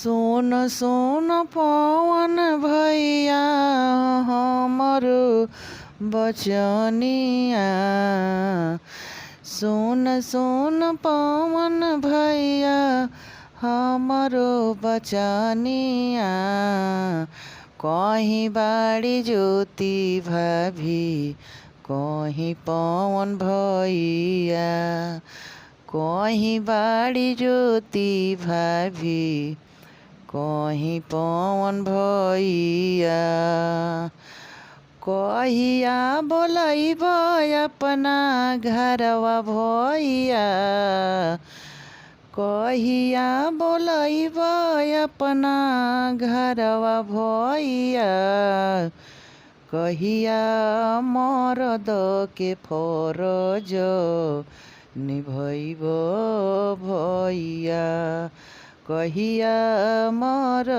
सोन सोन पवन भैया हमरो बचनिया। सोन सोन पवन भैया हमरो बचनिया। कहीं बाड़ी ज्योति भाभी कहीं पवन भैया। कहीं बाड़ी ज्योति भाभी कहीं पवन भैया। कहिया बोलैब अपना घरवा भैया। कहिया बोलैब अपना घरवा भैया। कहिया मरद के फरज निभैब भैया। कहिया मरद